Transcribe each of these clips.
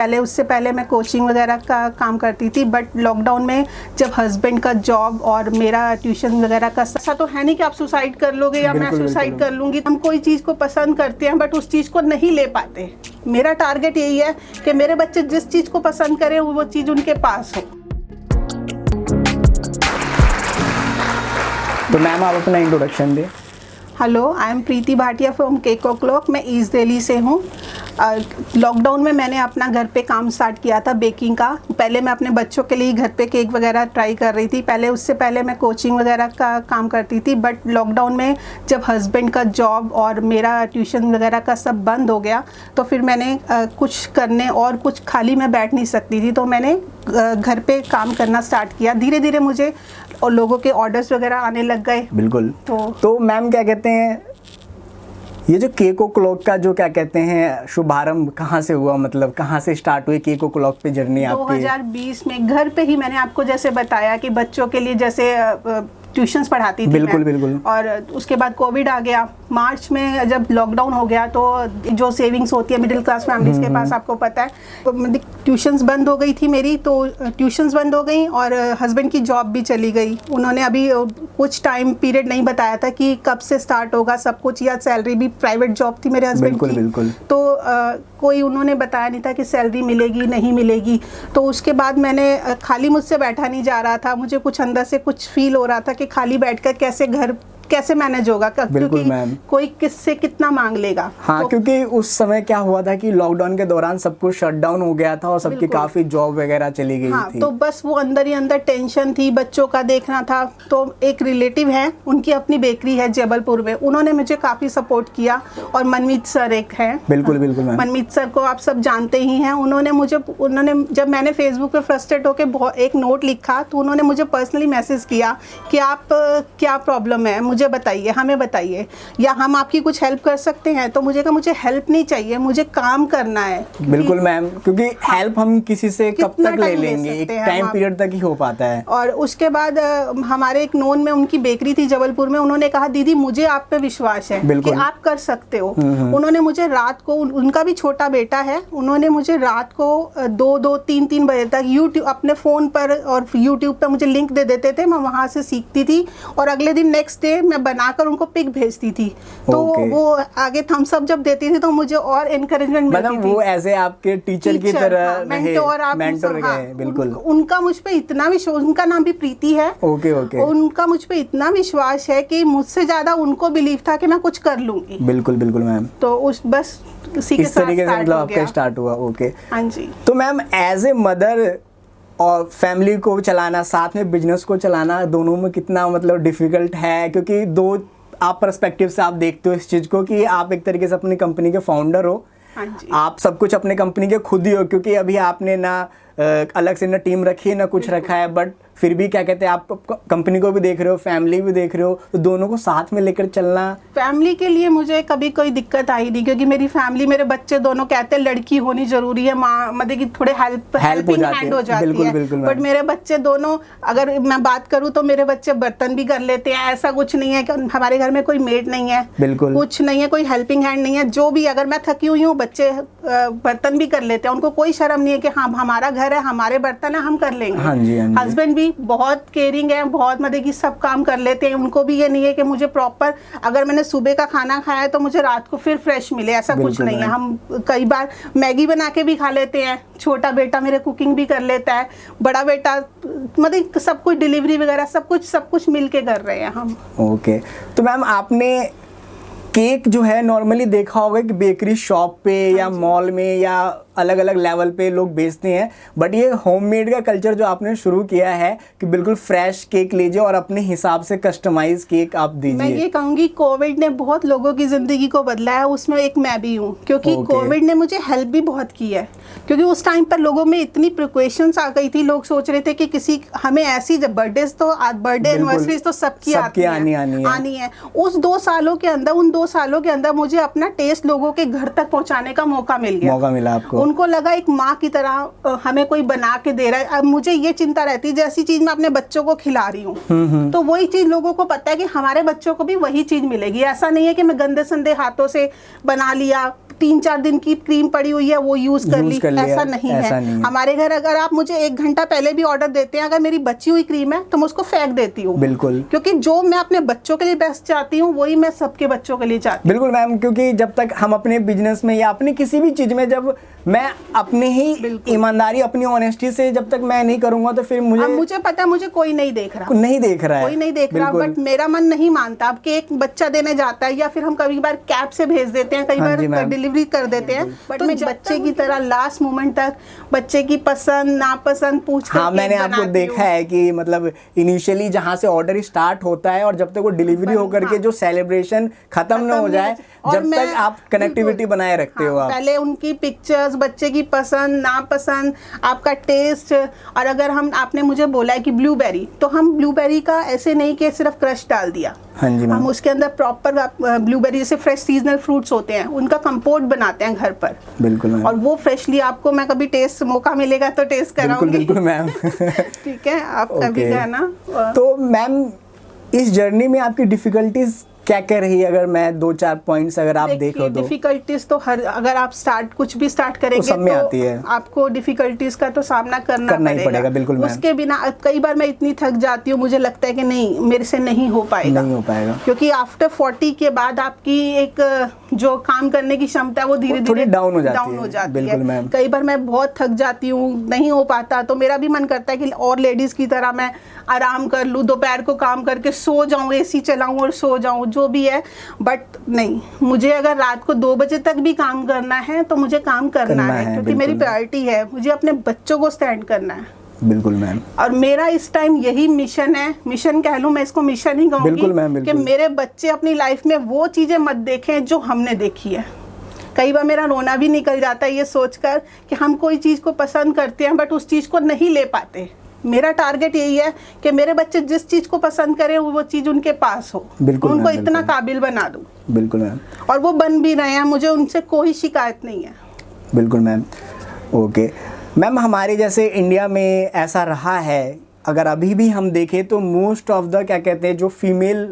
पहले उससे पहले मैं कोचिंग वगैरह का काम करती थी, बट लॉकडाउन में जब हस्बैंड का जॉब और मेरा ट्यूशन वगैरह का, ऐसा तो है नहीं कि आप सुसाइड कर लोगे या मैं सुसाइड कर लूँगी। हम कोई चीज़ को पसंद करते हैं बट उस चीज़ को नहीं ले पाते। मेरा टारगेट यही है कि मेरे बच्चे जिस चीज़ को पसंद करें वो चीज़ उनके पास हो। तो मैम आप अपना इंट्रोडक्शन दें। Hello, I am Preeti Bhatia from cake o'clock. मैं ईस्ट दिल्ली से हूँ। लॉकडाउन में मैंने अपना घर पे काम स्टार्ट किया था बेकिंग का। पहले मैं अपने बच्चों के लिए घर पे केक वगैरह ट्राई कर रही थी। पहले उससे पहले मैं कोचिंग वगैरह का काम करती थी, बट लॉकडाउन में जब हस्बैंड का जॉब और मेरा ट्यूशन वगैरह का सब बंद हो गया तो फिर मैंने कुछ करने और कुछ खाली मैं बैठ नहीं सकती थी, तो मैंने घर पे काम करना स्टार्ट किया। धीरे धीरे मुझे और लोगों के ऑर्डर्स वगैरह आने लग गए। बिल्कुल। तो मैम क्या कहते हैं, ये जो केक ओ'क्लॉक का जो क्या कहते हैं शुभारंभ कहाँ से हुआ, मतलब कहाँ से स्टार्ट हुई केक ओ'क्लॉक पे जर्नी आपकी? 2020 में घर पे ही मैंने आपको जैसे बताया कि बच्चों के लिए जैसे ट्यूशंस पढ़ाती थी बिल्कुल मैं। बिल्कुल। और उसके बाद कोविड आ गया। मार्च में जब लॉकडाउन हो गया तो जो सेविंग्स होती है मिडिल क्लास फैमिलीज के पास, आपको पता है, तो ट्यूशंस बंद हो गई थी मेरी, तो ट्यूशंस बंद हो गई और हस्बैंड की जॉब भी चली गई। उन्होंने अभी कुछ टाइम पीरियड नहीं बताया था कि कब से स्टार्ट होगा सब कुछ, या सैलरी भी, प्राइवेट जॉब थी मेरे हस्बैंड की। बिल्कुल। तो कोई उन्होंने बताया नहीं था कि सैलरी मिलेगी नहीं मिलेगी। तो उसके बाद मैंने खाली मुझसे बैठा नहीं जा रहा था। मुझे कुछ अंदर से कुछ फील हो रहा था कि खाली बैठकर कैसे घर कैसे मैनेज होगा, क्योंकि कोई किससे कितना मांग लेगा। हाँ, तो क्योंकि उस समय क्या हुआ था कि लॉकडाउन के दौरान सब कुछ शटडाउन हो गया था और सबकी काफी जॉब वगैरह चली गई थी। तो बस वो अंदर ही अंदर टेंशन थी, बच्चों का देखना था। तो एक रिलेटिव है, उनकी अपनी बेकरी है जबलपुर में, उन्होंने मुझे काफी सपोर्ट किया। और मनमीत सर एक है, बिल्कुल मैम। मनमीत सर को आप सब जानते ही हैं। उन्होंने जब मैंने फेसबुक पे फ्रस्ट्रेट होकर एक नोट लिखा तो उन्होंने मुझे पर्सनली मैसेज किया कि आप क्या प्रॉब्लम है मुझे बताइए, हमें बताइए, या हम आपकी कुछ हेल्प कर सकते हैं। तो मुझे कहा मुझे हेल्प नहीं चाहिए, मुझे काम करना है। बिल्कुल मैम, क्योंकि हेल्प हम किसी से कब तक ले लेंगे, एक टाइम पीरियड तक ही हो पाता है। और उसके बाद हमारे एक नोन में उनकी बेकरी थी जबलपुर में, उन्होंने कहा दीदी मुझे आप पे विश्वास है कि आप कर सकते हो। उन्होंने मुझे रात को, उनका भी छोटा बेटा है, उन्होंने मुझे रात को 2-2, 3-3 बजे तक यूट्यूब अपने फ़ोन पर और यूट्यूब पर मुझे लिंक दे देते थे। मैं वहाँ से सीखती थी और अगले दिन नेक्स्ट डे मैं बनाकर उनको पिक भेजती थी। तो वो आगे थम्स अप जब देती थी तो मुझे और एनकरेजमेंट मिलती थी। वो ऐसे आपके टीचर की तरह मेंटोर गए। बिल्कुल। उनका मुझ पे इतना विश्वास, उनका नाम भी प्रीति है। ओके। उनका मुझ पे इतना विश्वास है कि मुझसे ज्यादा उनको बिलीव था कि मैं कुछ कर लूंगी। बिल्कुल मैम। तो उस बस इसी के साथ तरीके से मतलब आपका स्टार्ट हुआ। ओके। हाँ जी। तो मैम एज ए मदर और फैमिली को चलाना, साथ में बिजनेस को चलाना, दोनों में कितना मतलब डिफिकल्ट है? क्योंकि दो आप पर्सपेक्टिव से आप देखते हो इस चीज़ को कि आप एक तरीके से अपनी कंपनी के फाउंडर हो। हाँ जी। आप सब कुछ अपने कंपनी के खुद ही हो, क्योंकि अभी आपने ना अलग से ना टीम रखी है ना कुछ रखा है, बट फिर भी क्या कहते हैं आप कंपनी को भी देख रहे हो, फैमिली भी देख रहे हो, तो दोनों को साथ में लेकर चलना। फैमिली के लिए मुझे कभी कोई दिक्कत आई नहीं, क्योंकि मेरी फैमिली, मेरे बच्चे दोनों कहते हैं लड़की होनी जरूरी है, माँ मतलब कि थोड़े हेल्पिंग हैंड हो जाती है। बट मेरे बच्चे दोनों, अगर मैं बात करूँ तो मेरे बच्चे बर्तन भी कर लेते हैं। ऐसा कुछ नहीं है कि हमारे घर में कोई मेड नहीं है, बिल्कुल कुछ नहीं है, कोई हेल्पिंग हैंड नहीं है। जो भी, अगर मैं थकी हुई हूँ, बच्चे बर्तन भी कर लेते हैं। उनको कोई शर्म नहीं है कि हाँ हमारा घर है, हमारे बर्तन है, हम कर लेंगे। हस्बैंड भी बहुत केयरिंग है, बहुत मतलब कि सब काम कर लेते हैं। उनको भी ये नहीं है कि मुझे प्रॉपर, अगर मैंने सुबह का खाना खाया है तो मुझे रात को फिर फ्रेश मिले, ऐसा कुछ नहीं है। हम कई बार मैगी बना के भी खा लेते हैं। छोटा बेटा मेरे कुकिंग भी कर लेता है, बड़ा बेटा मतलब सब कुछ डिलीवरी वगैरह सब कुछ मिल के कर रहे हैं हम। ओके। तो मैम आपने केक जो है नॉर्मली देखा होगा कि बेकरी शॉप पे या मॉल में या अलग अलग लेवल पे लोग बेचते हैं, बट ये होममेड का कल्चर जो आपने शुरू किया है कि बिल्कुल फ्रेश केक लीजिए और अपने हिसाब से कस्टमाइज केक आप दीजिए। मैं ये कहूँगी कोविड ने बहुत लोगों की ज़िंदगी को बदला है, उसमें एक मैं भी हूँ, क्योंकि कोविड ने मुझे हेल्प भी बहुत की है। क्योंकि उस टाइम पर लोगों में इतनी प्रिकॉशंस आ गई थी, लोग सोच रहे थे कि किसी हमें ऐसी बर्थडेज तो बर्थडे एनिवर्सरीज तो सबकी आनी है। उस 2 सालों के अंदर, उन 2 सालों के अंदर मुझे अपना टेस्ट लोगों के घर तक पहुँचाने का मौका मिला आपको। उनको लगा एक माँ की तरह हमें कोई बना के दे रहा है। अब मुझे ये चिंता रहती है जैसी चीज मैं अपने बच्चों को खिला रही हूँ, तो वही चीज लोगों को पता है कि हमारे बच्चों को भी वही चीज मिलेगी। ऐसा नहीं है कि मैं गंदे संदे हाथों से बना लिया, 3-4 दिन की क्रीम पड़ी हुई है वो यूज कर ली, ऐसा नहीं है। हमारे घर अगर आप मुझे 1 घंटा पहले भी ऑर्डर देते हैं, अगर मेरी बची हुई क्रीम है तो मैं उसको फेंक देती हूँ। बिल्कुल, क्योंकि जो मैं अपने बच्चों के लिए बेस्ट चाहती हूँ वही मैं सबके बच्चों के लिए चाहती हूँ। बिल्कुल मैम, क्योंकि जब तक हम अपने बिजनेस में या अपनी किसी भी चीज में, जब मैं अपनी ही ईमानदारी, अपनी ऑनेस्टी से जब तक मैं नहीं करूंगा तो फिर मुझे पता है मुझे कोई नहीं देख रहा, नहीं देख रहा है, कोई नहीं देख रहा, बट मेरा मन नहीं मानता। अब केक बच्चा देने जाता है या फिर हम कई बार कैब से भेज देते हैं, कई बार डिलीवरी कर देते हैं, बट मैं बच्चे की तरह लास्ट मोमेंट तक बच्चे की पसंद नापसंद पूछ कर हाँ, मैंने आपको देखा है कि मतलब इनिशियली जहाँ से ऑर्डर स्टार्ट होता है और जब तक वो डिलीवरी होकर के जो सेलिब्रेशन खत्म न हो जाए, जब तक आप कनेक्टिविटी बनाए रखते हो। आप पहले उनकी पिक्चर्स, बच्चे की पसंद नापसंद, आपका टेस्ट, और अगर आपने मुझे बोला है कि ब्लूबेरी, तो हम ब्लूबेरी का ऐसे नहीं कि सिर्फ क्रश डाल दिया, हाँ जी, हम उसके अंदर प्रॉपर ब्लूबेरी जैसे फ्रेश सीजनल फ्रूट्स होते हैं उनका कंपोट बनाते हैं घर पर। बिल्कुल, और वो फ्रेशली आपको मैं कभी टेस्ट मौका मिलेगा तो टेस्ट कराऊंगी। बिल्कुल मैम। ठीक है, आप कभी कहना। तो मैम इस जर्नी में आपकी डिफिकल्टीज क्या क्या रही, अगर मैं 2-4 पॉइंट्स अगर आप देखो तो? डिफिकल्टीज तो अगर आप कुछ भी स्टार्ट करेंगे तो सब में आती है, आपको डिफिकल्टीज का तो सामना करना ही पड़ेगा। बिल्कुल मैम। उसके बिना कई बार मैं इतनी थक जाती हूँ, मुझे लगता है कि नहीं मेरे से नहीं हो पाएगा, क्योंकि आफ्टर 40 के बाद आपकी एक जो काम करने की क्षमता है वो धीरे धीरे डाउन हो जाती है। कई बार मैं बहुत थक जाती हूँ, नहीं हो पाता, तो मेरा भी मन करता है कि और लेडीज की तरह मैं आराम कर लूँ, दोपहर को काम करके सो जाऊँ, एसी चलाऊँ और सो जाऊँ, जो भी है, बट नहीं, मुझे अगर रात को 2 बजे तक भी काम करना है तो मुझे काम करना है, क्योंकि मेरी प्रायोरिटी है, मुझे अपने बच्चों को स्टैंड करना है। बिल्कुल मैम। और मेरा इस टाइम यही मिशन है, मिशन कह लूँ, मैं इसको मिशन ही कहूँगी, कि मेरे बच्चे अपनी लाइफ में वो चीजें मत देखें जो हमने देखी है। कई बार मेरा रोना भी निकल जाता है ये सोचकर कि हम कोई चीज को पसंद करते हैं बट उस चीज को नहीं ले पाते। मेरा टारगेट यही है कि मेरे बच्चे जिस चीज को पसंद करें वो चीज उनके पास हो, उनको इतना काबिल बना दूं। बिल्कुल मैम। और वो बन भी रहे हैं, मुझे उनसे कोई शिकायत नहीं है। बिल्कुल मैम। ओके मैम, हमारे जैसे इंडिया में ऐसा रहा है, अगर अभी भी हम देखें तो मोस्ट ऑफ द क्या कहते हैं जो फीमेल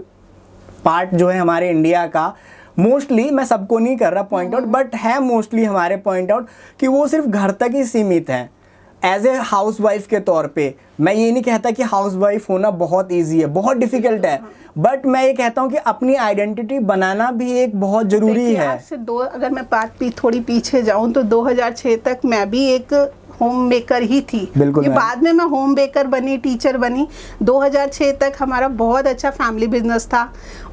पार्ट जो है हमारे इंडिया का, मोस्टली, मैं सबको नहीं कर रहा पॉइंट आउट, बट है मोस्टली हमारे पॉइंट आउट कि वो सिर्फ घर तक ही सीमित हैं एज ए हाउस वाइफ के तौर पे। मैं ये नहीं कहता कि हाउस वाइफ होना बहुत इजी है, बहुत डिफिकल्ट है, बट मैं ये कहता हूँ कि अपनी आइडेंटिटी बनाना भी एक बहुत ज़रूरी है। अगर मैं बात थोड़ी पीछे जाऊँ तो 2006 तक मैं भी एक होम मेकर ही थी। ये बाद में मैं होम बेकर बनी, टीचर बनी। 2006 तक हमारा बहुत अच्छा फैमिली बिजनेस था।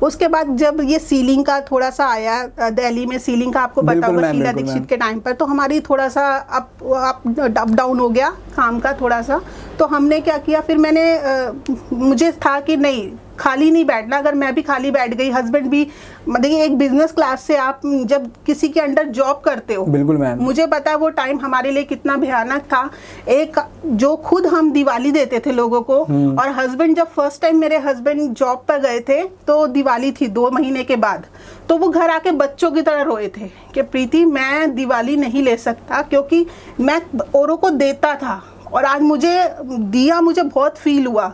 उसके बाद जब ये सीलिंग का थोड़ा सा आया, दिल्ली में सीलिंग का आपको पता होगा, शीला दीक्षित के टाइम पर, तो हमारी थोड़ा सा अप डाउन हो गया काम का थोड़ा सा। तो हमने क्या किया, फिर मुझे था कि नहीं, खाली नहीं बैठना। अगर मैं भी खाली बैठ गई, हस्बैंड भी, मतलब एक बिजनेस क्लास से आप जब किसी के अंडर जॉब करते हो, बिल्कुल मैम, मुझे पता है वो टाइम हमारे लिए कितना भयानक था। एक जो खुद हम दिवाली देते थे लोगों को, और हस्बैंड जब फर्स्ट टाइम मेरे हस्बैंड जॉब पर गए थे तो दिवाली थी 2 महीने के बाद, तो वो घर आके बच्चों की तरह रोए थे कि प्रीति मैं दिवाली नहीं ले सकता, क्योंकि मैं औरों को देता था और आज मुझे दिया, मुझे बहुत फील हुआ।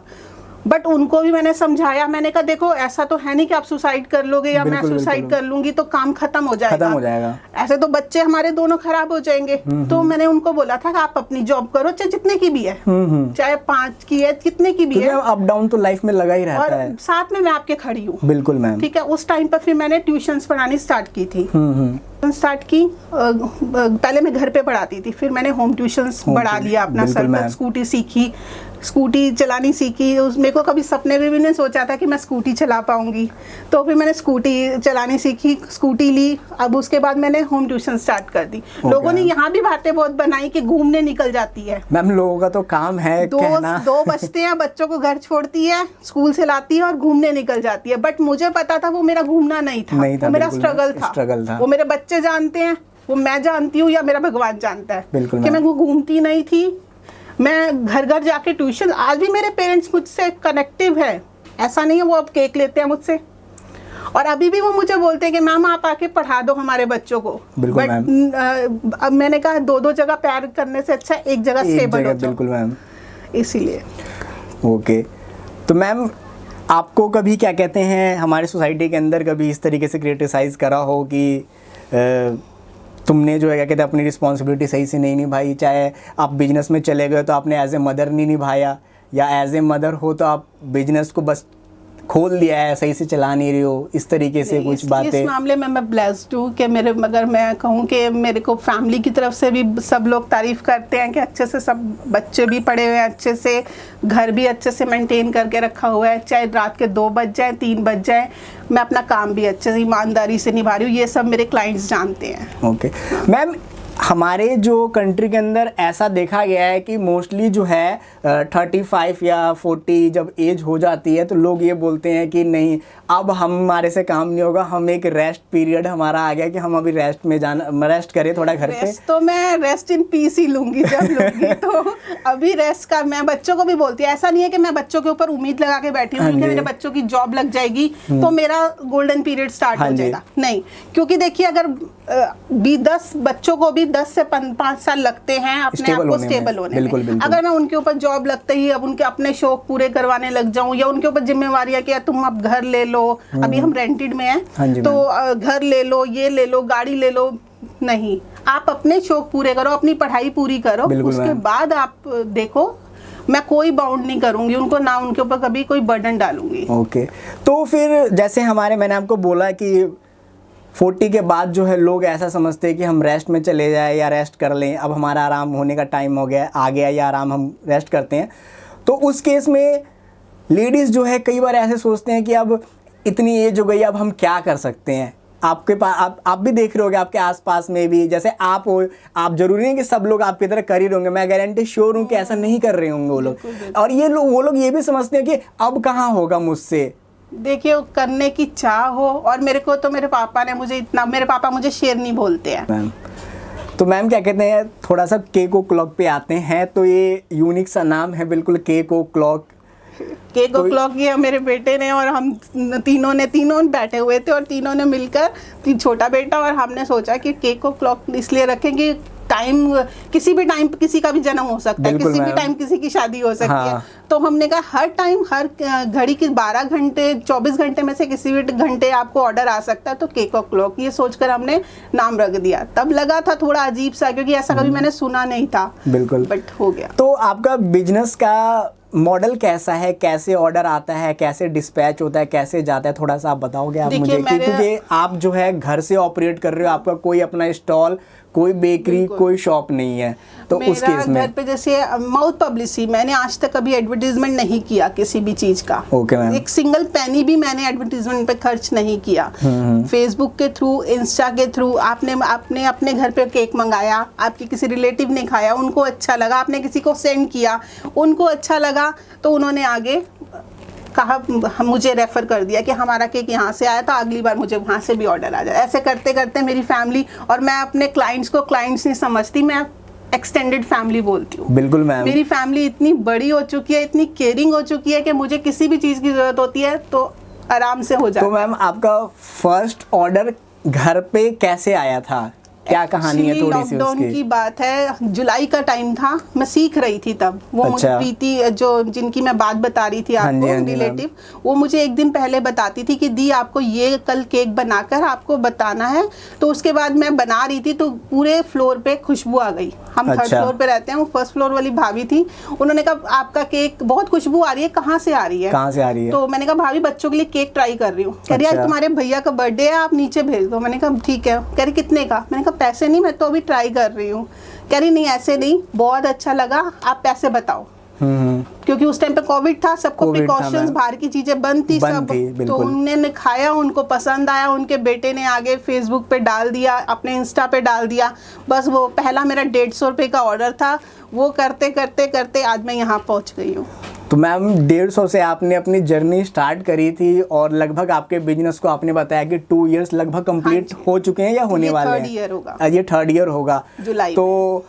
बट उनको भी मैंने समझाया, मैंने कहा देखो ऐसा तो है नहीं कि आप सुसाइड कर लोगे या मैं सुसाइड कर लूंगी तो काम खत्म हो जाएगा, ऐसे तो बच्चे हमारे दोनों खराब हो जाएंगे। तो मैंने उनको बोला था कि आप अपनी जॉब करो, चाहे जितने की भी है, चाहे 5 की है, कितने की भी है, अप डाउन तो लाइफ में लगा ही रहता है, साथ में मैं आपके खड़ी हूँ। बिल्कुल मैम। ठीक है, उस टाइम पर फिर मैंने ट्यूशंस पढ़ानी स्टार्ट की थी। पहले मैं घर पे पढ़ाती थी, फिर मैंने होम ट्यूशंस बढ़ा लिया अपना सर। स्कूटी सीखी, स्कूटी चलानी सीखी। मेरे को कभी सपने में भी नहीं सोचा था कि मैं स्कूटी चला पाऊंगी, तो फिर मैंने स्कूटी चलानी सीखी, स्कूटी ली। अब उसके बाद मैंने होम ट्यूशन स्टार्ट कर दी। लोगों ने यहाँ भी बातें बहुत बनाई कि घूमने निकल जाती है। मैम लोगों का तो काम है कहना। 2 बजते हैं, बच्चों को घर छोड़ती है, स्कूल से लाती है और घूमने निकल जाती है। बट मुझे पता था वो मेरा घूमना नहीं था, वो मेरा स्ट्रगल था। वो मेरे बच्चे जानते हैं, वो मैं जानती हूँ, या मेरा भगवान जानता है कि मैं वो घूमती नहीं थी। मैं घर घर जाके ट्यूशन, आज भी मेरे पेरेंट्स मुझसे कनेक्टिव है, ऐसा नहीं है वो अब केक लेते हैं मुझसे, और अभी भी वो मुझे बोलते हैं कि मैम आप आके पढ़ा दो हमारे बच्चों को। बट अब मैंने कहा 2 जगह प्यार करने से अच्छा एक जगह स्टेबल हो जाओ। बिल्कुल मैम, इसीलिए। ओके, तो मैम आपको कभी क्या कहते हैं हमारे सोसाइटी के अंदर कभी इस तरीके से क्रिटिसाइज करा हो कि तुमने जो है क्या कहते हैं अपनी रिस्पॉन्सिबिलिटी सही से नहीं निभाई, चाहे आप बिजनेस में चले गए तो आपने एज ए मदर नहीं निभाया, या एज ए मदर हो तो आप बिजनेस को बस खोल दिया है, सही से चला नहीं रही हो, इस तरीके से कुछ बातें। इस मामले में मैं ब्लेस्ड हूँ कि मेरे, मगर मैं कहूँ कि मेरे को फैमिली की तरफ से भी सब लोग तारीफ़ करते हैं कि अच्छे से सब बच्चे भी पढ़े हुए हैं, अच्छे से घर भी अच्छे से मेंटेन करके रखा हुआ है, चाहे रात के 2 बज जाए 3 बज जाए, मैं अपना काम भी अच्छे से ईमानदारी से निभा रही हूँ। ये सब मेरे क्लाइंट्स जानते हैं। ओके मैम, हमारे जो कंट्री के अंदर ऐसा देखा गया है कि मोस्टली जो है 35 या 40 जब एज हो जाती है तो लोग ये बोलते हैं कि नहीं अब हमारे से काम नहीं होगा, हम एक रेस्ट पीरियड हमारा आ गया कि हम अभी रेस्ट में जाना, रेस्ट करें थोड़ा घर पे। तो मैं रेस्ट इन पीस ही लूंगी जब लूंगी। तो अभी रेस्ट का मैं बच्चों को भी बोलती हूँ, ऐसा नहीं है कि मैं बच्चों के ऊपर उम्मीद लगा के बैठी हूँ कि मेरे बच्चों की जॉब लग जाएगी तो मेरा गोल्डन पीरियड स्टार्ट हो जाएगा, नहीं। क्योंकि देखिए अगर 10 बच्चों को भी 10 से 5 साल लगते हैं अपने आप को स्टेबल होने में। अगर मैं उनके ऊपर जॉब लगते ही अब उनके अपने शौक पूरे करवाने लग जाऊं, या उनके ऊपर जिम्मेवारियां कि तुम अब घर ले लो, अभी हम रेंटेड में हैं तो घर ले लो, ये ले लो, गाड़ी ले लो, नहीं, आप अपने शौक पूरे करो, अपनी पढ़ाई पूरी करो, उसके बाद आप देखो। मैं कोई बाउंड नहीं करूंगी उनको, ना उनके ऊपर कभी कोई बर्डन डालूंगी। ओके, तो फिर जैसे मैंने आपको बोला कि 40 के बाद जो है लोग ऐसा समझते हैं कि हम रेस्ट में चले जाए या रेस्ट कर लें, अब हमारा आराम होने का टाइम हो गया आ गया या आराम हम रेस्ट करते हैं। तो उस केस में लेडीज़ जो है कई बार ऐसे सोचते हैं कि अब इतनी एज हो गई, अब हम क्या कर सकते हैं। आपके पास आप भी देख रहे होगे आपके आसपास में भी, जैसे आप हो, आप जरूरी नहीं कि सब लोग आपकी तरह कर ही होंगे, मैं गारंटी श्योर हूँ कि ऐसा नहीं कर रहे होंगे वो लोग। और वो लोग ये भी समझते हैं कि अब कहाँ होगा मुझसे। देखिए करने की चाह हो, और मेरे को तो मेरे पापा ने मुझे इतना, मेरे पापा मुझे शेरनी बोलते हैं। मैम तो मैम क्या कहते हैं, थोड़ा सा केक ओ क्लॉक पे आते हैं, तो ये यूनिक सा नाम है बिल्कुल, केक ओ क्लॉक। केक ओ क्लॉक ये मेरे बेटे ने और हम तीनों बैठे हुए थे, और तीनों ने मिलकर, छोटा बेटा और हमने सोचा कि केक ओ क्लॉक इसलिए रखें कि टाइम, किसी भी टाइम किसी का भी जन्म हो सकता है, किसी भी टाइम किसी की शादी हो सकती है। तो हमने कहा हर टाइम, हर घड़ी की 12 घंटे 24 घंटे में से किसी भी घंटे आपको ऑर्डर आ सकता है, तो केक ओ क्लॉक ये सोचकर हमने नाम रख दिया। तब लगा था थोड़ा अजीब सा, क्योंकि ऐसा कभी मैंने सुना नहीं था, बिल्कुल, बट हो गया। तो आपका बिजनेस का मॉडल कैसा है, कैसे ऑर्डर आता है, कैसे डिस्पैच होता है, कैसे जाता है, थोड़ा सा आप बताओगे आप मुझे, क्योंकि आप जो है घर से ऑपरेट कर रहे हो, आपका कोई अपना स्टॉल, कोई बेकरी, कोई शॉप नहीं है, तो उस केस में घर पे जैसे माउथ पब्लिसिटी, मैंने आज तक कभी एडवर्टीजमेंट नहीं किया किसी भी चीज का। ओके मैम, एक सिंगल पेनी भी मैंने एडवर्टीजमेंट पे खर्च नहीं किया। फेसबुक के थ्रू, इंस्टा के थ्रू, आपने अपने घर पे केक मंगाया, आपके किसी रिलेटिव ने खाया, उनको अच्छा लगा, आपने किसी को सेंड किया, उनको अच्छा लगा, तो उन्होंने आगे कहा, मुझे रेफ़र कर दिया कि हमारा केक यहाँ से आया था, अगली बार मुझे वहाँ से भी ऑर्डर आ जाए। ऐसे करते करते मेरी फैमिली, और मैं अपने क्लाइंट्स को क्लाइंट्स नहीं समझती, मैं एक्सटेंडेड फैमिली बोलती हूँ। बिल्कुल मैम, मेरी फैमिली इतनी बड़ी हो चुकी है, इतनी केयरिंग हो चुकी है कि मुझे किसी भी चीज़ की ज़रूरत होती है तो आराम से हो जाए। तो मैम आपका फर्स्ट ऑर्डर घर पे कैसे आया था, क्या कहानी है थोड़ी सी उसकी? लॉकडाउन की बात है, जुलाई का टाइम था, मैं सीख रही थी तब। वो मुझे प्रीति, जो जिनकी मैं बात बता रही थी आपको, रिलेटिव, वो मुझे एक दिन पहले बताती थी कि दी आपको ये कल केक बनाकर आपको बताना है। तो उसके बाद मैं बना रही थी तो पूरे फ्लोर पे खुशबू आ गई। हम थर्ड फ्लोर पे रहते हैं, वो फर्स्ट फ्लोर वाली भाभी थी, उन्होंने कहा आपका केक बहुत खुशबू आ रही है, कहाँ से आ रही है? कहाँ से आ रही है? तो मैंने कहा भाभी बच्चों के लिए केक ट्राई कर रही हूँ। कह रही है तुम्हारे भैया का बर्थडे है, आप नीचे भेज दो। मैंने कहा ठीक है। कह रही कितने का? मैंने कहा पैसे नहीं, मैं तो अभी ट्राई कर रही हूँ। कह रही नहीं ऐसे नहीं, बहुत अच्छा लगा, आप पैसे बताओ। क्योंकि उस टाइम पे कोविड था, सबको प्रिकॉशंस, बाहर की चीजें बंद थी सब। तो उन्होंने खाया, उनको पसंद आया, उनके बेटे ने आगे फेसबुक पे डाल दिया, अपने इंस्टा पे डाल दिया। बस वो पहला मेरा 150 रुपये का ऑर्डर था, वो करते करते करते आज मैं यहाँ पहुँच गई हूँ। तो मैम 150 से आपने अपनी जर्नी स्टार्ट करी थी, और लगभग आपके बिजनेस को आपने बताया कि 2 इयर्स लगभग कंप्लीट हो चुके हैं या होने वाले हैं? 3rd ईयर होगा, ये 3rd ईयर होगा जुलाई। तो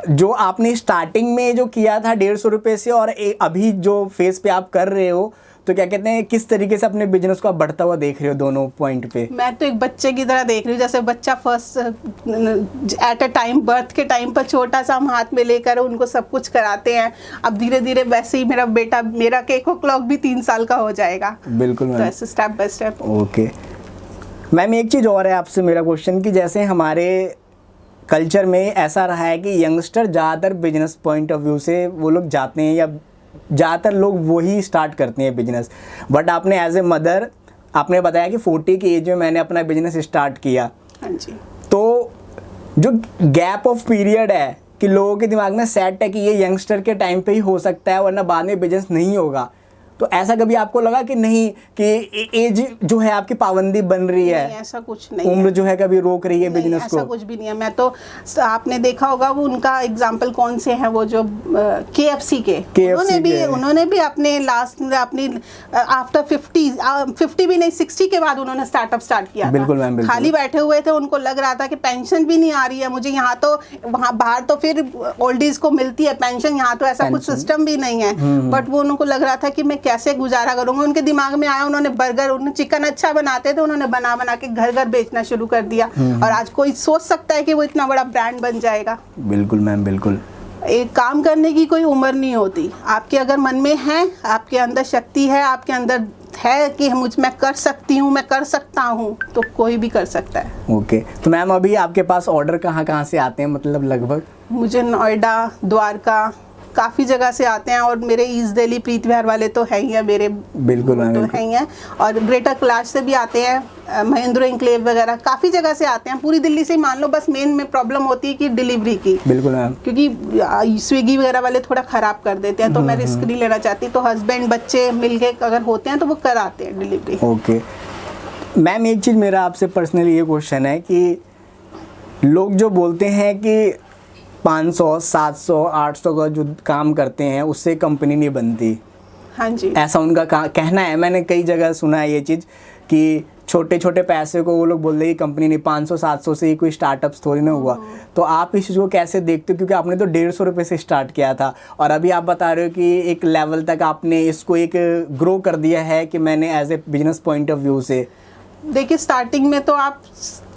जो आपने स्टार्टिंग में जो किया था 150 रुपये से, और अभी जो फेस पे आप कर रहे हो, तो क्या कहते हैं, किस तरीके से अपने बिजनेस को आप बढ़ता हुआ देख रहे हो दोनों पॉइंट पे? मैं तो एक बच्चे की तरह देख रही हूँ। जैसे बच्चा first at a time, birth के टाइम पर छोटा सा हम हाथ में लेकर उनको सब कुछ कराते हैं, अब धीरे धीरे वैसे ही मेरा बेटा, मेरा केक ओ क्लॉक भी 3 साल का हो जाएगा। बिल्कुल मैम, तो ऐसे step by step. Okay ma'am, एक चीज़ और है आपसे मेरा क्वेश्चन, कि जैसे हमारे कल्चर में ऐसा रहा है कि यंगस्टर ज़्यादातर बिजनेस पॉइंट ऑफ व्यू से वो लोग जाते हैं, या ज़्यादातर लोग वही स्टार्ट करते हैं बिजनेस। बट आपने एज ए मदर आपने बताया कि 40 की एज में मैंने अपना बिजनेस स्टार्ट किया। हाँ जी। तो जो गैप ऑफ पीरियड है कि लोगों के दिमाग में सेट है कि ये यंगस्टर के टाइम पे ही हो सकता है वरना बाद में बिजनेस नहीं होगा, तो ऐसा कभी आपको लगा कि नहीं कि एज जो है आपकी पाबंदी बन रही है? नहीं, ऐसा कुछ नहीं उम्र है। जो है कभी रोक रही है नहीं, बिजनेस को? ऐसा कुछ भी नहीं है। मैं तो आपने देखा होगा वो उनका एग्जांपल कौन से हैं, वो जो KFC के उन्होंने भी अपने लास्ट अपनी आफ्टर 50 भी नहीं 60 के बाद उन्होंने स्टार्टअप स्टार्ट किया था। बिल्कुल मैम, बिल्कुल। खाली बैठे हुए थे, उनको लग रहा था कि पेंशन भी नहीं आ रही है मुझे, यहाँ तो वहाँ बाहर तो फिर ओल्ड एज को मिलती है पेंशन, यहाँ तो ऐसा कुछ सिस्टम भी नहीं है। बट वो उनको लग रहा था कि मैं कैसे गुजारा करूंगा। उनके दिमाग में आया, उन्होंने बर्गर, उन्होंने चिकन अच्छा बनाते थे, उन्होंने बना बना के घर घर बेचना शुरू कर दिया। और आज कोई सोच सकता है कि वो इतना बड़ा ब्रांड बन जाएगा? बिल्कुल मैम, बिल्कुल। एक काम करने की कोई उम्र नहीं होती। आपके अगर मन में है, आपके अंदर शक्ति है, आपके अंदर है कि मैं कर सकती हूँ, मैं कर सकता हूँ, तो कोई भी कर सकता है। ओके। तो मैम अभी आपके पास ऑर्डर कहाँ कहाँ से आते हैं, मतलब लगभग? मुझे नोएडा, द्वारका, काफ़ी जगह से आते हैं। और मेरे ईस्ट दिल्ली प्रीत विहार वाले तो है ही है मेरे, बिल्कुल मैम, तो है ही है। और ग्रेटर कैलाश से भी आते हैं, महेंद्र एन्क्लेव वगैरह काफ़ी जगह से आते हैं, पूरी दिल्ली से मान लो। बस मेन में प्रॉब्लम होती है कि डिलीवरी की। बिल्कुल मैम। क्योंकि स्विगी वगैरह वाले थोड़ा ख़राब कर देते हैं, तो मैं रिस्क नहीं लेना चाहती। तो हस्बैंड बच्चे मिलके अगर होते हैं तो वो कराते हैं डिलीवरी। ओके मैम, एक चीज़ मेरा आपसे पर्सनली ये क्वेश्चन है कि लोग जो बोलते हैं कि 500, 700, 800 का जो काम करते हैं उससे कंपनी नहीं बनती। हाँ जी। ऐसा उनका कहना है। मैंने कई जगह सुना है ये चीज़ कि छोटे छोटे पैसे को वो लोग बोल रहे हैं कि कंपनी नहीं, 500-700 से ही कोई स्टार्टअप्स थोड़ी ना हुआ। तो आप इस चीज़ को कैसे देखते हो? क्योंकि आपने तो 150 रुपये से स्टार्ट किया था और अभी आप बता रहे हो कि एक लेवल तक आपने इसको एक ग्रो कर दिया है कि मैंने as a business point of view से। देखिए, स्टार्टिंग में तो आप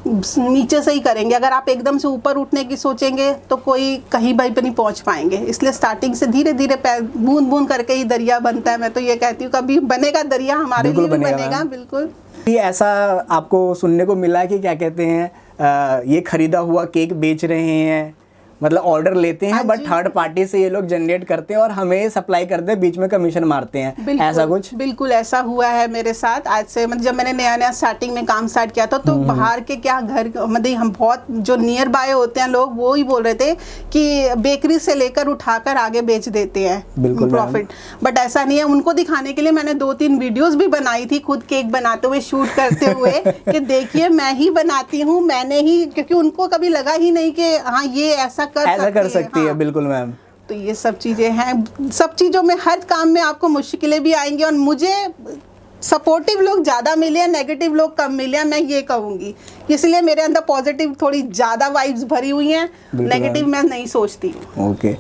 नीचे से ही करेंगे। अगर आप एकदम से ऊपर उठने की सोचेंगे तो कोई कहीं भी नहीं पहुंच पाएंगे। इसलिए स्टार्टिंग से धीरे धीरे बूंद बूंद करके ही दरिया बनता है। मैं तो ये कहती हूँ कभी बनेगा दरिया, हमारे लिए भी बनेगा। बिल्कुल। ऐसा आपको सुनने को मिला कि क्या कहते हैं, ये खरीदा हुआ केक बेच रहे हैं, मतलब ऑर्डर लेते हैं बट थर्ड पार्टी से ये लोग जनरेट करते हैं और हमें सप्लाई करते हैं, बीच में कमीशन मारते हैं, ऐसा कुछ? बिल्कुल ऐसा हुआ है मेरे साथ। आज से मतलब जब मैंने नया नया स्टार्टिंग में काम स्टार्ट किया था तो बाहर के क्या घर मतलब हम बहुत जो नियर बाय होते हैं लोग, वो ही बोल रहे थे कि बेकरी से लेकर उठाकर आगे बेच देते हैं प्रॉफिट। बट ऐसा नहीं है। उनको दिखाने के लिए मैंने 2-3 वीडियोस भी बनाई थी, खुद केक बनाते हुए, शूट करते हुए कि देखिए मैं ही बनाती हूँ, मैंने ही, क्योंकि उनको कभी लगा ही नहीं कि हाँ ये ऐसा कर सकती है। बिल्कुल मैम। तो ये सब चीज़ें हैं। सब चीज़ों में, हर काम में आपको मुश्किलें भी आएंगी। और मुझे सपोर्टिव लोग ज़्यादा मिले हैं, नेगेटिव लोग कम मिले हैं, मैं ये कहूँगी। इसलिए मेरे अंदर पॉजिटिव थोड़ी ज़्यादा वाइब्स भरी हुई हैं, नेगेटिव मैं नहीं सोचती। ओके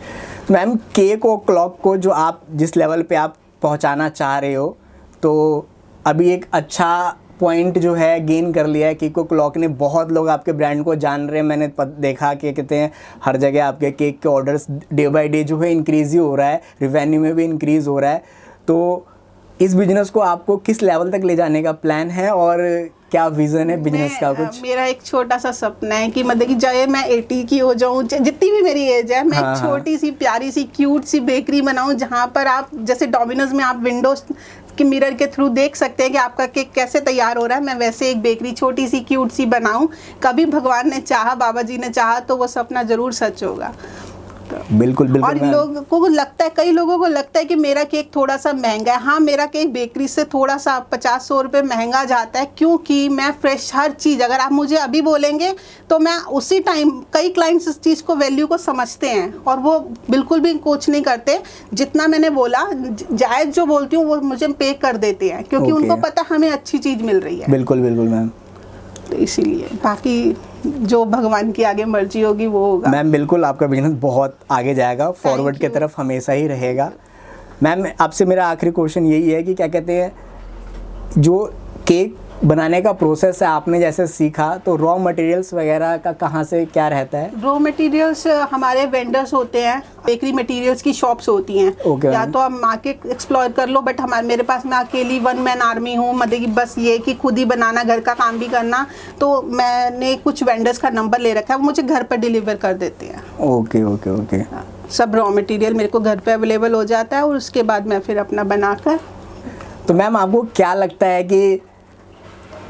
मैम, केक और क्लॉक को जो आप जिस लेवल पे आप पहुँचाना चाह रहे हो, तो अभी एक अच्छा पॉइंट जो है गेन कर लिया है केक को क्लॉक ने। बहुत लोग आपके ब्रांड को जान रहे हैं। मैंने देखा कि कहते हैं हर जगह आपके केक के ऑर्डर्स डे बाय डे जो है इंक्रीज़ ही हो रहा है, रिवेन्यू में भी इंक्रीज़ हो रहा है। तो इस बिजनेस को आपको किस लेवल तक ले जाने का प्लान है और क्या विजन है बिजनेस का कुछ? मेरा एक छोटा सा सपना है कि मतलब कि चाहे मैं 80 की हो जाऊं, जितनी भी मेरी एज है, मैं एक छोटी सी प्यारी सी क्यूट सी बेकरी बनाऊं जहां पर आप जैसे डोमिनोज में आप विंडोज के मिरर के थ्रू देख सकते हैं कि आपका केक कैसे तैयार हो रहा है। मैं वैसे एक बेकरी छोटी सी क्यूट सी बनाऊं। कभी भगवान ने चाहा, बाबा जी ने चाहा तो वो सपना जरूर सच होगा। बिल्कुल बिल्कुल। और लोगों को लगता है, कई लोगों को लगता है कि मेरा केक थोड़ा सा महंगा है। हाँ, मेरा केक बेकरी से थोड़ा सा 50-100 रुपये महंगा जाता है, क्योंकि मैं फ्रेश हर चीज़, अगर आप मुझे अभी बोलेंगे तो मैं उसी टाइम, कई क्लाइंट्स इस चीज़ को वैल्यू को समझते हैं और वो बिल्कुल भी कुछ नहीं करते। जितना मैंने बोला, जायज़ जो बोलती हूँ वो मुझे पे कर देते हैं, क्योंकि उनको पता हमें अच्छी चीज़ मिल रही है। बिल्कुल बिल्कुल मैम। तो इसीलिए बाकी जो भगवान की आगे मर्जी होगी वो होगा। मैम बिल्कुल, आपका बिजनेस बहुत आगे जाएगा, फॉरवर्ड की तरफ हमेशा ही रहेगा। मैम आपसे मेरा आखिरी क्वेश्चन यही है कि क्या कहते हैं, जो केक बनाने का प्रोसेस है आपने जैसे सीखा, तो रॉ मटेरियल्स वगैरह का कहाँ से क्या रहता है? रॉ मटेरियल्स हमारे वेंडर्स होते हैं, बेकरी मटेरियल्स की शॉप्स होती हैं। Okay, या मैम। तो आप मार्केट एक्सप्लोर कर लो, बट मेरे पास मैं अकेली वन मैन आर्मी हूँ, मतलब कि बस ये कि खुद ही बनाना, घर का काम भी करना। तो मैंने कुछ वेंडर्स का नंबर ले रखा है, वो मुझे घर पर डिलीवर कर देते हैं। Okay okay okay. सब रॉ मटेरियल मेरे को घर पे अवेलेबल हो जाता है और उसके बाद मैं फिर अपना बनाकर। तो मैम आपको क्या लगता है कि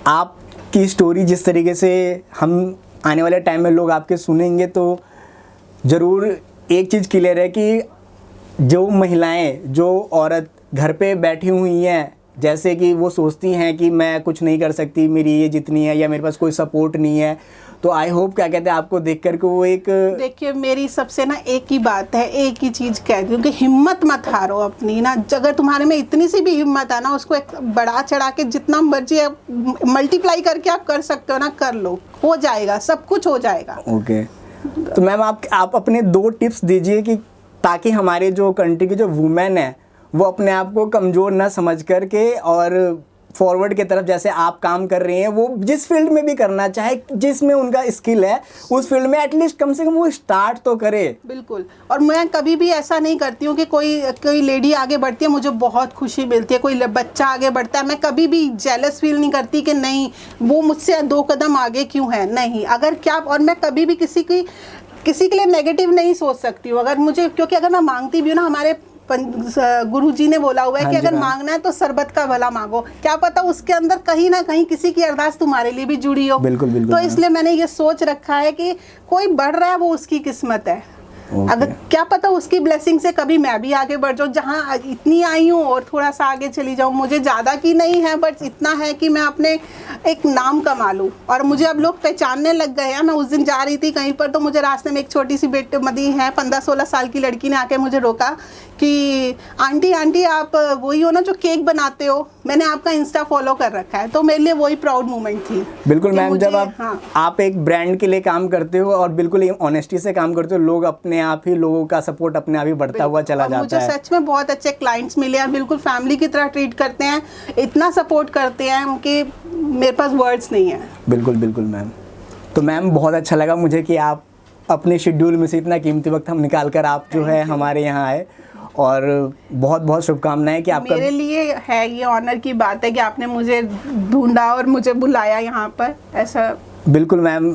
आपकी स्टोरी जिस तरीके से हम आने वाले टाइम में लोग आपके सुनेंगे, तो ज़रूर एक चीज़ क्लियर है कि जो महिलाएं, जो औरत घर पे बैठी हुई हैं, जैसे कि वो सोचती हैं कि मैं कुछ नहीं कर सकती, मेरी ये जितनी है, या मेरे पास कोई सपोर्ट नहीं है, तो आई होप क्या कहते हैं आपको देख करके वो एक, देखिए मेरी सबसे ना एक ही बात है, एक ही चीज़ कहती हूँ कि हिम्मत मत हारो अपनी ना। अगर तुम्हारे में इतनी सी भी हिम्मत है ना, उसको एक बढ़ा चढ़ा के जितना मर्जी मल्टीप्लाई करके आप कर सकते हो ना, कर लो, हो जाएगा, सब कुछ हो जाएगा। ओके। तो मैम आप अपने 2 टिप्स दीजिए कि ताकि हमारे जो कंट्री की जो वुमेन है वो अपने आप को कमज़ोर ना समझ करके और फॉरवर्ड की तरफ जैसे आप काम कर रही हैं, वो जिस फील्ड में भी करना चाहे, जिसमें उनका स्किल है उस फील्ड में एटलीस्ट कम से कम वो स्टार्ट तो करे। बिल्कुल। और मैं कभी भी ऐसा नहीं करती हूँ कि कोई लेडी आगे बढ़ती है मुझे बहुत खुशी मिलती है, कोई बच्चा आगे बढ़ता है, मैं कभी भी जेलस फील नहीं करती कि नहीं वो मुझसे 2 कदम आगे क्यों है। नहीं, अगर क्या, और मैं कभी भी किसी के लिए नेगेटिव नहीं सोच सकती हूँ। अगर मुझे, क्योंकि अगर मैं मांगती भी हूँ ना, हमारे गुरुजी ने बोला हुआ है कि अगर मांगना है तो सरबत का भला मांगो, क्या पता उसके अंदर कहीं ना कहीं किसी की अरदास तुम्हारे लिए भी जुड़ी हो। बिल्कुल बिल्कुल। तो इसलिए मैंने ये सोच रखा है कि कोई बढ़ रहा है वो उसकी किस्मत है। अगर क्या पता उसकी ब्लेसिंग से कभी मैं भी आगे बढ़ जाऊँ, जहाँ इतनी आई हूँ और थोड़ा सा आगे चली जाऊँ। मुझे ज़्यादा की नहीं है, बट इतना है कि मैं अपने एक नाम कमा लूँ और मुझे अब लोग पहचानने लग गए हैं। मैं उस दिन जा रही थी कहीं पर, तो मुझे रास्ते में एक छोटी सी बेटी मदी है, 15-16 साल की लड़की ने आके मुझे रोका कि आंटी आप वही हो ना जो केक बनाते हो, मैंने आपका इंस्टा फॉलो कर रखा है। तो मेरे लिए वही प्राउड मोमेंट थी। बिल्कुल मैम, जब हाँ। आप एक ब्रांड के लिए काम करते हो और बिल्कुल ऑनेस्टी से काम करते हो, लोग अपने आप ही, लोगों का सपोर्ट अपने आप ही बढ़ता हुआ चला जाता मुझे है। सच में बहुत अच्छे क्लाइंट्स मिले हैं, बिल्कुल फैमिली की तरह ट्रीट करते हैं, इतना सपोर्ट करते हैं कि मेरे पास वर्ड्स नहीं है। बिल्कुल बिल्कुल मैम। तो मैम बहुत अच्छा लगा मुझे कि आप अपने शेड्यूल में से इतना कीमती वक्त हम निकाल कर आप जो है हमारे यहाँ आए, और बहुत बहुत शुभकामनाएं कि आपका। मेरे लिए है ये ऑनर की बात है कि आपने मुझे ढूंढा और मुझे बुलाया यहाँ पर, ऐसा। बिल्कुल मैम,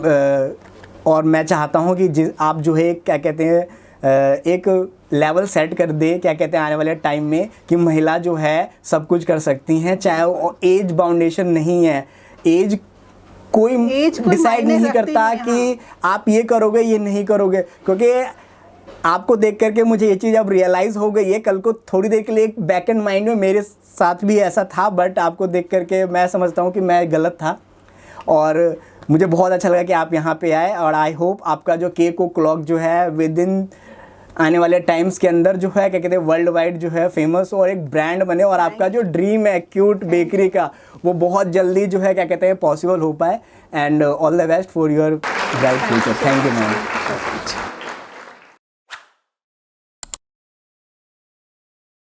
और मैं चाहता हूँ कि आप जो है क्या कहते हैं एक लेवल सेट कर दे, क्या कहते हैं आने वाले टाइम में, कि महिला जो है सब कुछ कर सकती हैं, चाहे वो एज बाउंडेशन नहीं है, एज कोई डिसाइड नहीं करता कि आप ये करोगे ये नहीं करोगे। क्योंकि आपको देख करके मुझे ये चीज़ अब रियलाइज़ हो गई है, कल को थोड़ी देर के लिए एक बैक एंड माइंड में मेरे साथ भी ऐसा था, बट आपको देख करके मैं समझता हूँ कि मैं गलत था। और मुझे बहुत अच्छा लगा कि आप यहाँ पे आए, और आई होप आपका जो केक क्लॉक जो है विद इन आने वाले टाइम्स के अंदर जो है क्या कहते हैं वर्ल्ड वाइड जो है फेमस और एक ब्रांड बने, और आपका जो ड्रीम है क्यूट बेकरी का वो बहुत जल्दी जो है क्या कहते हैं पॉसिबल हो पाए। And all the best for your bright future. Thank you ma'am.